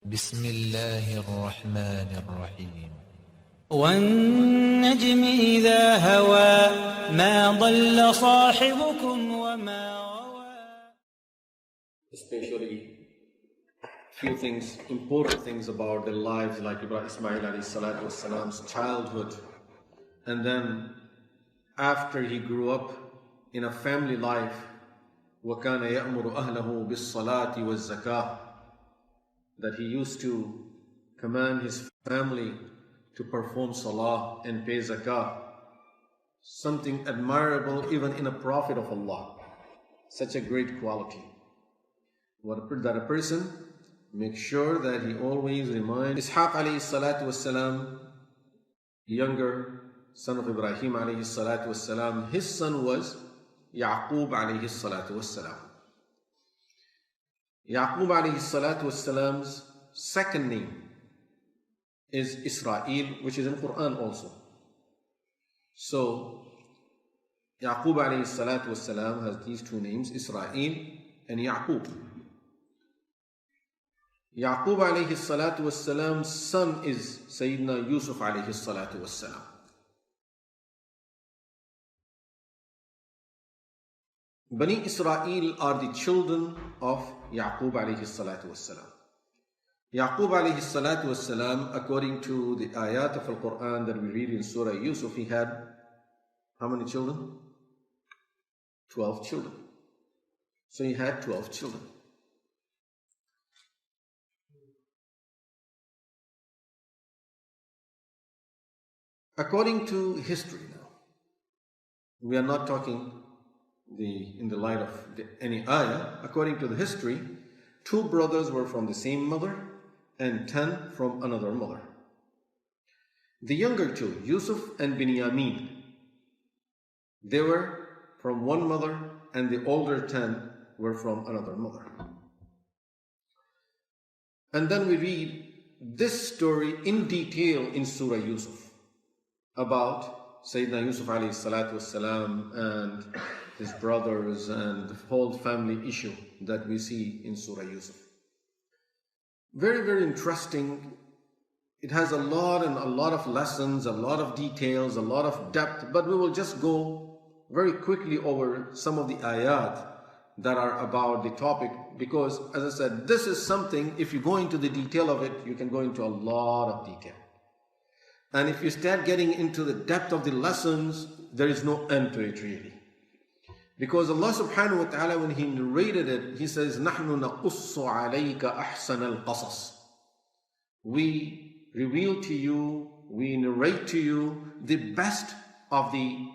بسم الله الرحمن الرحيم والنجم إذا هوى ما ضل صاحبكم وما غوى. Especially few things, important things about their lives, like Ismail alayhi salatu wassalam's childhood, and then after he grew up in a family life, وَكَانَ يَأْمُرُ أَهْلَهُ بِالصَّلَاةِ وَالزَّكَاةِ, that he used to command his family to perform salah and pay zakah, something admirable even in a prophet of Allah, such a great quality. That a person makes sure that he always reminds. Ishaq alayhi salatu wassalam, younger son of Ibrahim alayhi salatu wassalam, his son was Yaqub alayhi salatu wassalam. Yaqub alayhi salatu wassalam's second name is Israel, which is in Qur'an also. So Yaqub alayhi salatu wassalam has these two names, Israel and Yaqub. Yaqub alayhi salatu wassalam's son is Sayyidina Yusuf alayhi salatu wassalam. Bani Israel are the children of Yaqub alayhi salatu wassalam. Yaqub alayhi salatu wassalam, according to the ayat of Al-Qur'an that we read in Surah Yusuf, he had how many children? 12 children. So he had 12 children. According to history now, we are not talking in the light of any ayah. According to the history, 2 brothers were from the same mother and 10 from another mother. The younger 2, Yusuf and Binyamin, they were from one mother, and the older 10 were from another mother. And then we read this story in detail in Surah Yusuf about Sayyidina Yusuf alayhi salatu wassalam and his brothers and the whole family issue that we see in Surah Yusuf. Very, very interesting. It has a lot of lessons, a lot of details, a lot of depth, but we will just go very quickly over some of the ayat that are about the topic, because as I said, this is something, if you go into the detail of it, you can go into a lot of detail. And if you start getting into the depth of the lessons, there is no end to it really. Because Allah subhanahu wa ta'ala, when He narrated it, He says, نَحْنُ نَقُصُّ عَلَيْكَ أَحْسَنَ الْقَصَصِ. We reveal to you, we narrate to you the best of the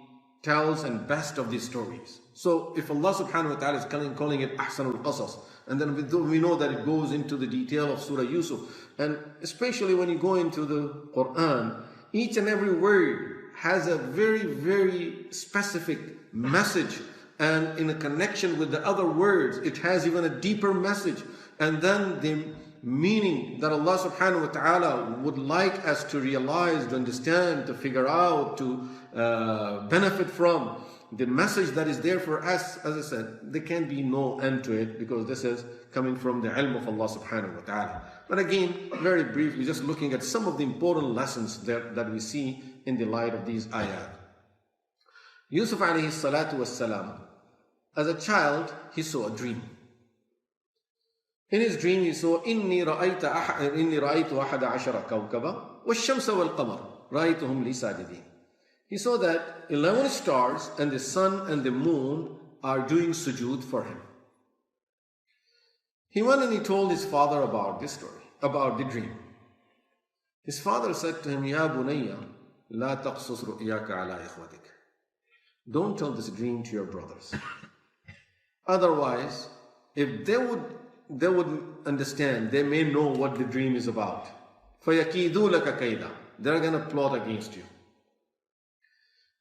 tales and best of the stories. So if Allah subhanahu wa ta'ala is calling it أحسن القصص, and then we know that it goes into the detail of Surah Yusuf, and especially when you go into the Qur'an, each and every word has a very, very specific message, and in a connection with the other words, it has even a deeper message. And then the meaning that Allah subhanahu wa ta'ala would like us to realize, to understand, to figure out, to benefit from, the message that is there for us, as I said, there can be no end to it, because this is coming from the ilm of Allah subhanahu wa ta'ala. But again, very briefly, just looking at some of the important lessons that we see in the light of these ayat. Yusuf alayhi salatu wassalam, as a child, he saw a dream. In his dream, he saw, إِنِّي رَأَيْتُ أَحَدَ عَشَرَ كَوْكَبًا وَالشَّمْسَ وَالْقَمَرَ رَأَيْتُهُمْ لِي سَاجِدِينَ. He saw that 11 stars and the sun and the moon are doing sujood for him. He went and he told his father about this story, about the dream. His father said to him, يَا بُنَيَّ لَا تَقْصُصْ رُؤْيَاكَ عَلَىٰ إِخْوَتِكَ. Don't tell this dream to your brothers. Otherwise, if they would understand, they may know what the dream is about. فَيَكِيدُوا لَكَ كَيْدًا. They're going to plot against you.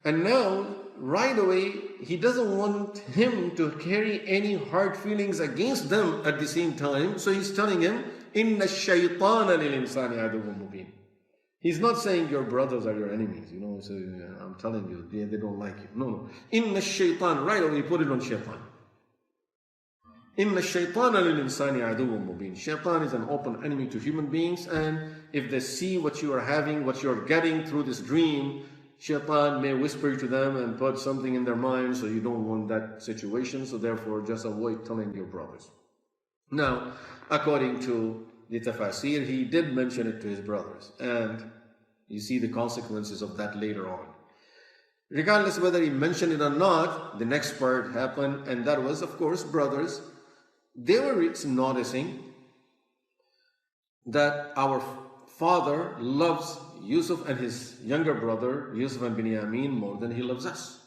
And now, right away, he doesn't want him to carry any hard feelings against them at the same time. So he's telling him, إِنَّ الشَّيْطَانَ لِلْإِنسَانِ عَدُوٌّ مُبِينٌ. He's not saying your brothers are your enemies, so I'm telling you, they don't like you. No. إِنَّ الشَّيْطَانَ, right away, he put it on shaitan. إِنَّ الشَّيْطَانَ لِلْإِنسَانِ عَدُوٌّ مُبِينٌ. Shaitan is an open enemy to human beings, and if they see what you are having, what you are getting through this dream, Shaitan may whisper to them and put something in their mind, so you don't want that situation, so therefore just avoid telling your brothers. Now, according to the tafasir, he did mention it to his brothers, and you see the consequences of that later on. Regardless whether he mentioned it or not, the next part happened, and that was, of course, brothers. They were noticing that our father loves Yusuf and his younger brother, Yusuf and Binyamin, more than he loves us.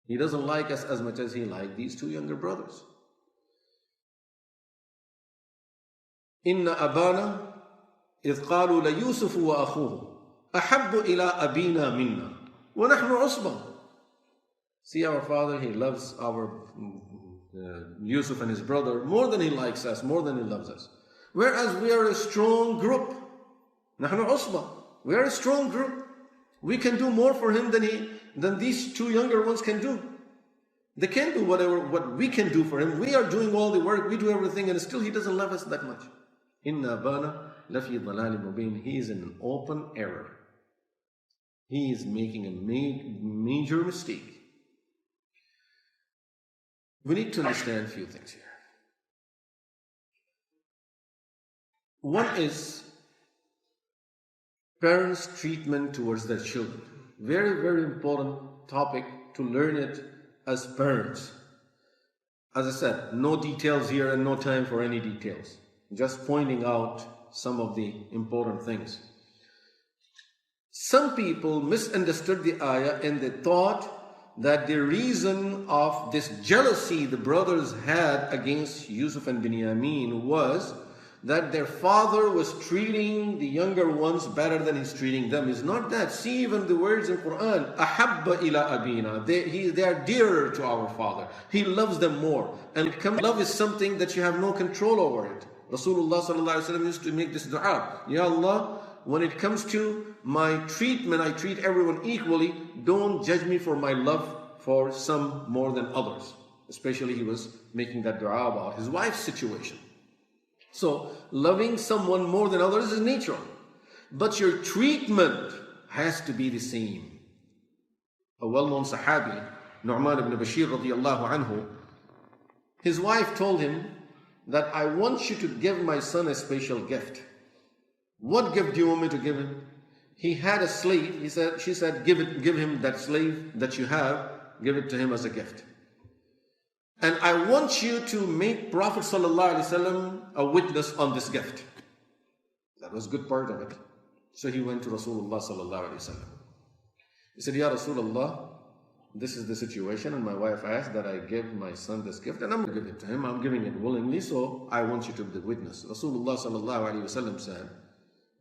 He doesn't like us as much as he liked these two younger brothers. Inna abana إذ قالوا ليوسف وأخوه أحب إلى أبينا منا ونحن عصبة. See, our father, he loves our Yusuf and his brother more than he likes us, more than he loves us. Whereas we are a strong group. نحن عصبة. We are a strong group. We can do more for him than these two younger ones can do. They can do what we can do for him. We are doing all the work, we do everything, and still he doesn't love us that much. Inna abana lafi dhalali mubin. He is in an open error. He is making a major mistake. We need to understand a few things here. One is parents' treatment towards their children. Very, very important topic to learn it as parents. As I said, no details here and no time for any details. Just pointing out some of the important things. Some people misunderstood the ayah and they thought that the reason of this jealousy the brothers had against Yusuf and Binyamin was that their father was treating the younger ones better than he's treating them. It's not that. See even the words in Qur'an, أَحَبَّ إِلَىٰ أَبِينَا. They are dearer to our father. He loves them more. And love is something that you have no control over it. Rasulullah sallallahu alaihi wasallam used to make this dua. Ya Allah, when it comes to my treatment, I treat everyone equally. Don't judge me for my love for some more than others. Especially he was making that dua about his wife's situation. So, loving someone more than others is natural. But your treatment has to be the same. A well-known Sahabi, Nu'man ibn Bashir radiyallahu anhu, his wife told him that I want you to give my son a special gift. What gift do you want me to give him? He had a slave. She said, give him that slave that you have, give it to him as a gift. And I want you to make Prophet ﷺ a witness on this gift. That was a good part of it. So he went to Rasulullah ﷺ. He said, Ya Rasulullah, this is the situation, and my wife asked that I give my son this gift, and I'm going to give it to him. I'm giving it willingly, so I want you to be the witness. Rasulullah ﷺ said,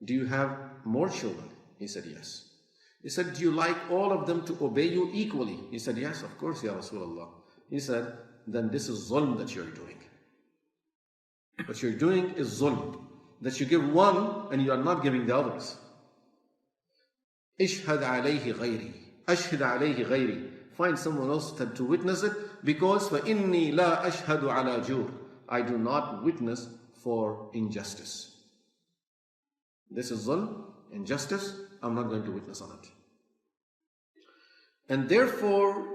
do you have more children? He said, yes. He said, do you like all of them to obey you equally? He said, yes, of course, Ya Rasulullah. He said, then this is zulm that you're doing. What you're doing is zulm. That you give one and you are not giving the others. Ishhad alayhi ghayri. Ashhad alayhi ghayri. Find someone else to witness it, because فَإِنِّي لَا أَشْهَدُ عَلَى جُورٍ. I do not witness for injustice. This is zulm, injustice. I'm not going to witness on it. And therefore,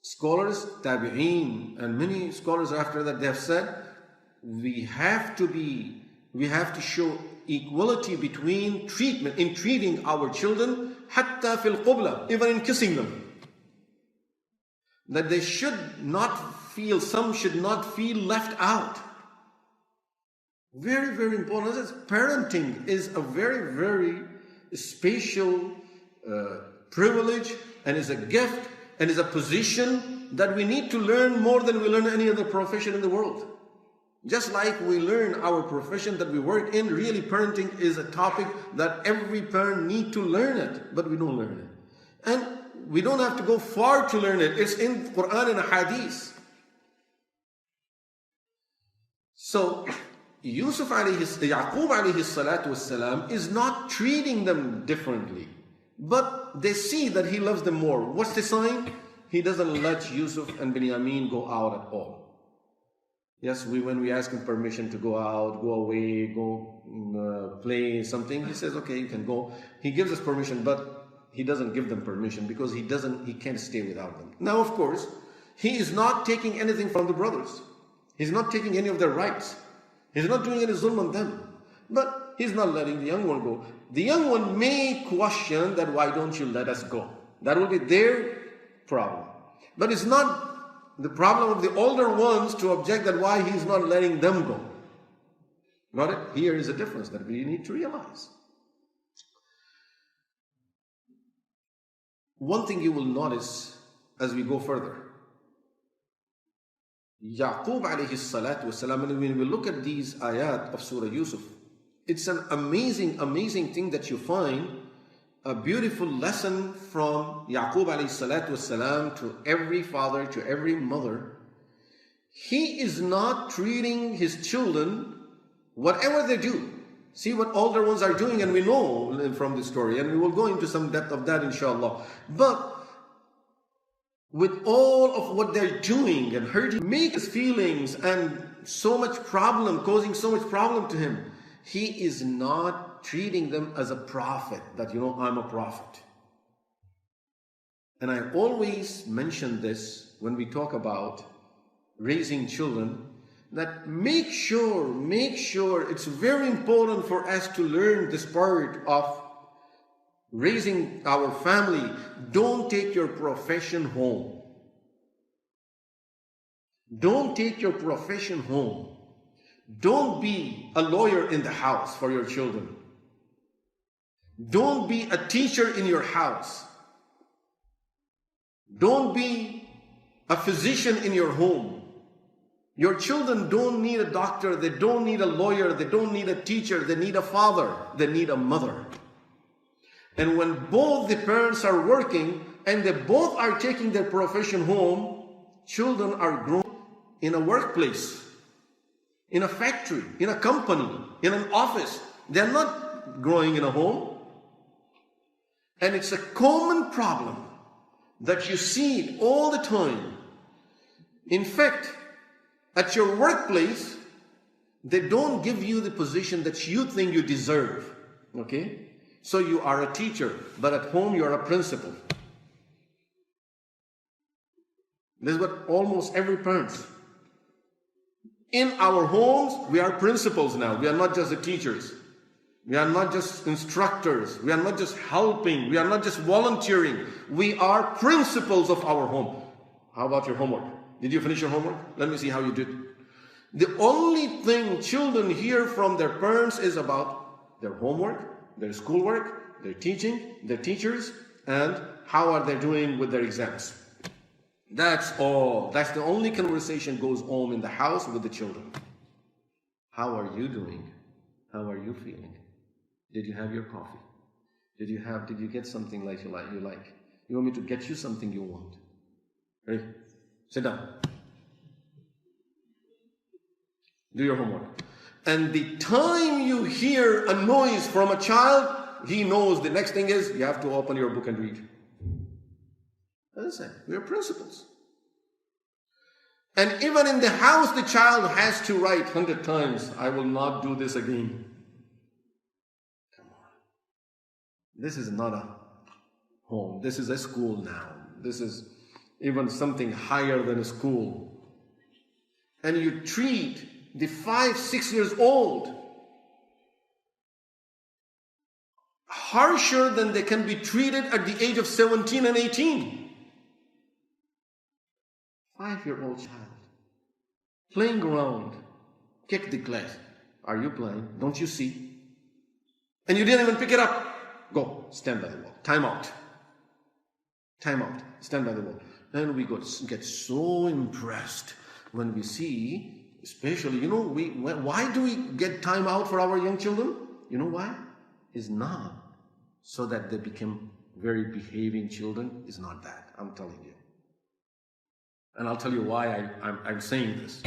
scholars, tabi'een, and many scholars after that, they have said, we have to show equality between treatment, in treating our children, hatta fil qubla, even in kissing them. That they should not feel, some should not feel left out. Very, very important. Parenting is a very, very special privilege, and is a gift, and is a position that we need to learn more than we learn any other profession in the world. Just like we learn our profession that we work in, really parenting is a topic that every parent needs to learn it, but we don't learn it. And we don't have to go far to learn it. It's in Qur'an and Hadith. So, Yusuf Yaqub alayhi salatu wassalam is not treating them differently, but they see that he loves them more. What's the sign? He doesn't let Yusuf and Binyamin go out at all. Yes, when we ask him permission to go out, go away, go play something, he says, okay, you can go. He gives us permission, but he doesn't give them permission because he can't stay without them. Now, of course, he is not taking anything from the brothers. He's not taking any of their rights. He's not doing any zulm on them. But he's not letting the young one go. The young one may question that, why don't you let us go? That will be their problem. But it's not the problem of the older ones to object that why he's not letting them go. Got it? Here is a difference that we need to realize. One thing you will notice as we go further. Yaqub alayhi salatu wasalam, and when we look at these ayat of Surah Yusuf, it's an amazing, amazing thing that you find a beautiful lesson from Yaqub alayhi salatu wasalam to every father, to every mother. He is not treating his children, whatever they do. See what older ones are doing, and we know from the story, and we will go into some depth of that inshallah. But with all of what they're doing and hurting, make his feelings and so much problem, causing so much problem to him, he is not treating them as a prophet, that, I'm a prophet. And I always mention this when we talk about raising children, that make sure, it's very important for us to learn this part of raising our family. Don't take your profession home. Don't take your profession home. Don't be a lawyer in the house for your children. Don't be a teacher in your house. Don't be a physician in your home. Your children don't need a doctor, they don't need a lawyer, they don't need a teacher, they need a father, they need a mother. And when both the parents are working and they both are taking their profession home, children are grown in a workplace, in a factory, in a company, in an office. They're not growing in a home. And it's a common problem that you see it all the time. In fact, at your workplace, they don't give you the position that you think you deserve. Okay? So you are a teacher, but at home you are a principal. This is what almost every parent. In our homes, we are principals now. We are not just the teachers. We are not just instructors. We are not just helping. We are not just volunteering. We are principals of our home. How about your homework? Did you finish your homework? Let me see how you did. The only thing children hear from their parents is about their homework, their schoolwork, their teaching, their teachers, and how are they doing with their exams. That's all. That's the only conversation goes on in the house with the children. How are you doing? How are you feeling? Did you have your coffee? Did you get something like you like? You want me to get you something you want? Ready? Sit down. Do your homework. And the time you hear a noise from a child, he knows the next thing is you have to open your book and read. That's it. We are principals. And even in the house, the child has to write 100 times, I will not do this again. Come on. This is not a home. This is a school now. This is even something higher than a school. And you treat the 5, 6 years old harsher than they can be treated at the age of 17 and 18. 5-year-old child playing around, kick the glass. Are you playing? Don't you see? And you didn't even pick it up. Go, stand by the wall. Time out. Time out. Stand by the wall. And we get so impressed when we see, especially, why do we get time out for our young children? You know why? It's not so that they become very behaving children. It's not that. I'm telling you. And I'll tell you why I'm saying this.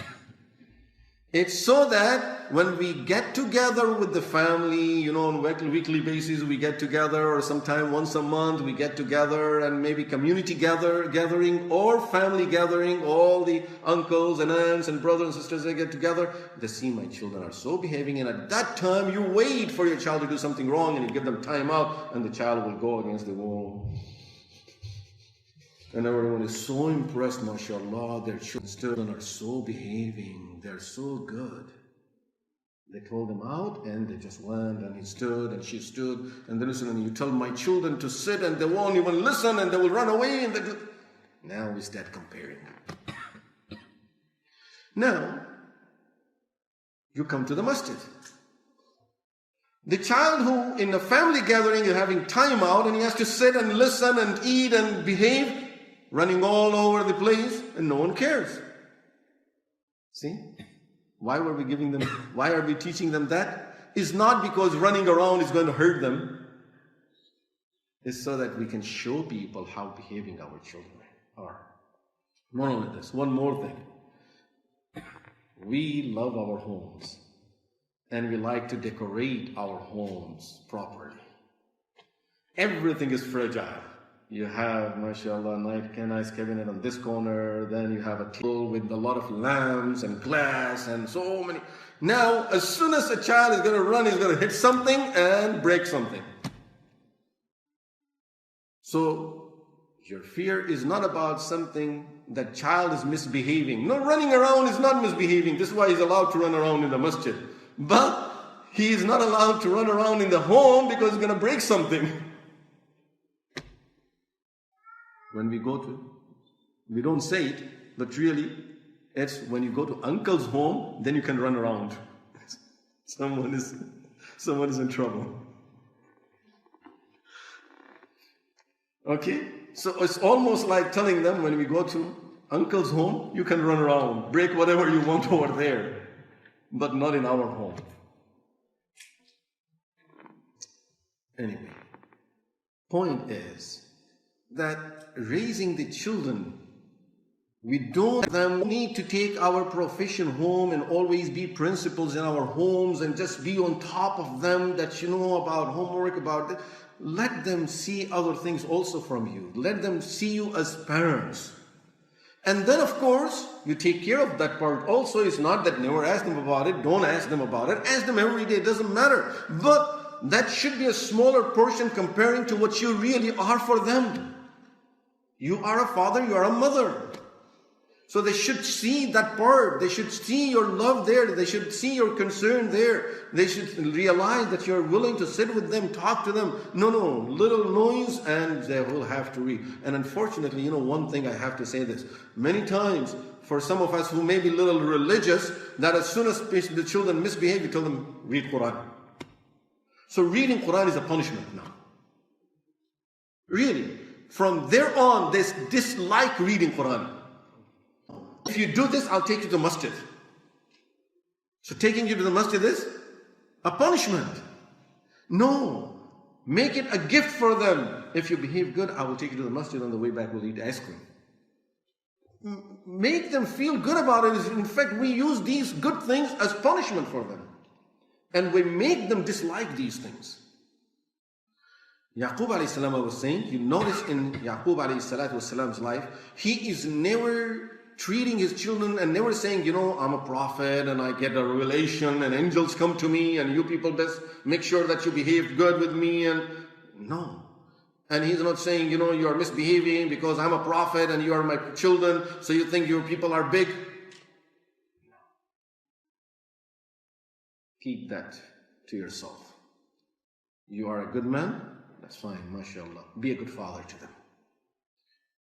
It's so that when we get together with the family, on a weekly basis, we get together, or sometime once a month we get together, and maybe community gathering or family gathering, all the uncles and aunts and brothers and sisters, they get together, they see my children are so behaving, and at that time you wait for your child to do something wrong and you give them time out, and the child will go against the wall. And everyone is so impressed, mashallah, their children are so behaving, they're so good. They told him out and they just went, and he stood and she stood, and then listen, and you tell my children to sit and they won't even listen and they will run away, and now we start comparing. Now, you come to the masjid. The child who in a family gathering is having time out and he has to sit and listen and eat and behave, running all over the place, and no one cares. See? Why are we teaching them that? It's not because running around is going to hurt them. It's so that we can show people how behaving our children are. Not only this, one more thing. We love our homes, and we like to decorate our homes properly. Everything is fragile. You have, mashallah, nice cabinet on this corner, then you have a table with a lot of lamps and glass and so many. Now, as soon as a child is going to run, he's going to hit something and break something. So, your fear is not about something that child is misbehaving. No, running around is not misbehaving. This is why he's allowed to run around in the masjid. But he is not allowed to run around in the home because he's going to break something. When we go to, we don't say it, but really, it's when you go to uncle's home, then you can run around. Someone is in trouble. Okay? So it's almost like telling them when we go to uncle's home, you can run around, break whatever you want over there, but not in our home. Anyway, point is that raising the children, we don't need to take our profession home and always be principals in our homes and just be on top of them that you know about homework, about it. Let them see other things also from you. Let them see you as parents. And then of course, you take care of that part also. It's not that never ask them about it, don't ask them about it. Ask them every day, it doesn't matter. But that should be a smaller portion comparing to what you really are for them. You are a father, you are a mother. So they should see that part. They should see your love there. They should see your concern there. They should realize that you're willing to sit with them, talk to them. No, little noise and they will have to read. And unfortunately, one thing I have to say this. Many times, for some of us who may be a little religious, that as soon as the children misbehave, you tell them, read Qur'an. So reading Qur'an is a punishment now. Really. From there on, they dislike reading Qur'an. If you do this, I'll take you to the masjid. So taking you to the masjid is a punishment. No. Make it a gift for them. If you behave good, I will take you to the masjid. On the way back, we'll eat ice cream. Make them feel good about it. In fact, we use these good things as punishment for them. And we make them dislike these things. Yaqub alayhi salam was saying, you notice in Yaqub alayhi salam's life, he is never treating his children and never saying, I'm a prophet and I get a revelation and angels come to me and you people best make sure that you behave good with me. And no. And he's not saying, you are misbehaving because I'm a prophet and you are my children, so you think your people are big. Keep that to yourself. You are a good man, that's fine, mashallah. Be a good father to them.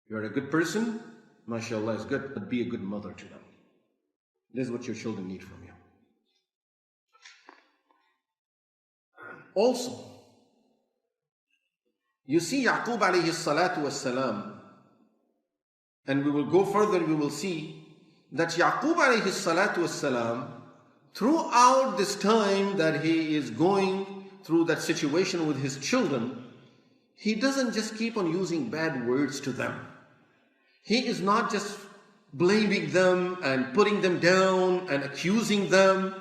You are a good person, mashallah is good, but be a good mother to them. This is what your children need from you. Also, you see Yaqub alayhi salatu wassalam, and we will go further, we will see that Yaqub alayhi salatu wassalam, throughout this time that he is going through that situation with his children, he doesn't just keep on using bad words to them. He is not just blaming them and putting them down and accusing them,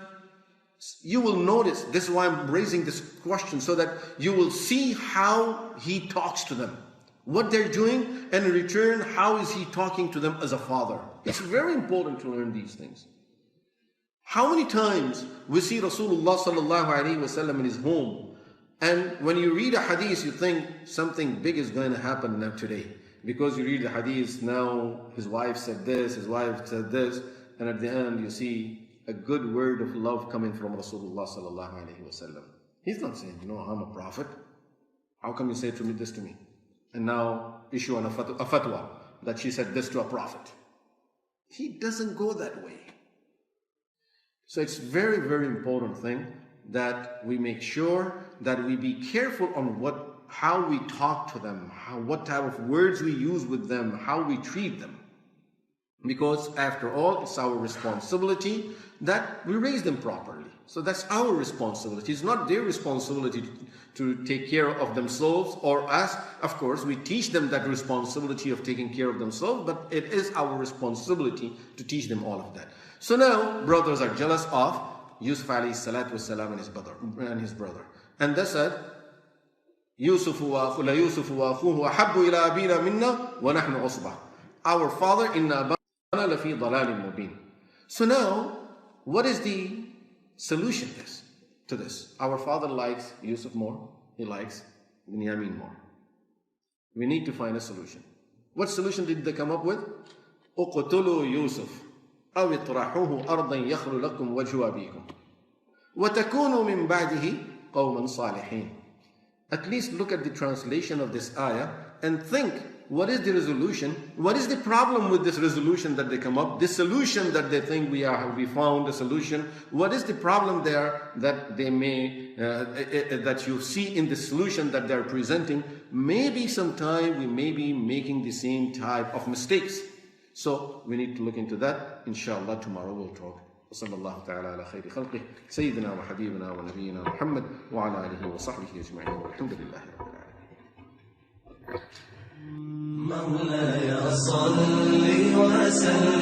you will notice, this is why I'm raising this question, so that you will see how he talks to them, what they're doing, and in return, how is he talking to them as a father. It's very important to learn these things. How many times we see Rasulullah sallallahu alaihi wasallam in his home, and when you read a hadith, you think something big is going to happen now today. Because you read the hadith, now his wife said this, his wife said this, and at the end you see a good word of love coming from Rasulullah sallallahu alaihi wasallam. He's not saying, I'm a prophet. How come you say this to me? And now issue a fatwa that she said this to a prophet. He doesn't go that way. So it's very, very important thing that we make sure that we be careful on how we talk to them, what type of words we use with them, how we treat them. Because after all, it's our responsibility that we raise them properly. So that's our responsibility. It's not their responsibility to take care of themselves or us. Of course, we teach them that responsibility of taking care of themselves, but it is our responsibility to teach them all of that. So now, brothers are jealous of Yusuf alayhi salatu wasalam and his brother. And they said, Yusuf wa akhuhu ahabbu ila abina minna wa nahnu usbah. Our father, inna abana lafi dalalin mubin. So now, what is the solution to this? Our father likes Yusuf more. He likes Binyamin more. We need to find a solution. What solution did they come up with? اقتلوا يوسف أو اطرحوه أرضا يخل لكم وجه أبيكم وتكونوا من بعده قوما صالحين. At least look at the translation of this ayah and think, what is the resolution? What is the problem with this resolution that they come up? This solution that they think we found a solution. What is the problem there that they may, that you see in the solution that they're presenting? Maybe sometime we may be making the same type of mistakes. So we need to look into that. Inshallah, tomorrow we'll talk. وصلى الله تعالى على خير خلقه سيدنا وحبيبنا ونبينا محمد وعلى آله وصحبه أجمعين والحمد لله رب العالمين. مولاي صل وسلم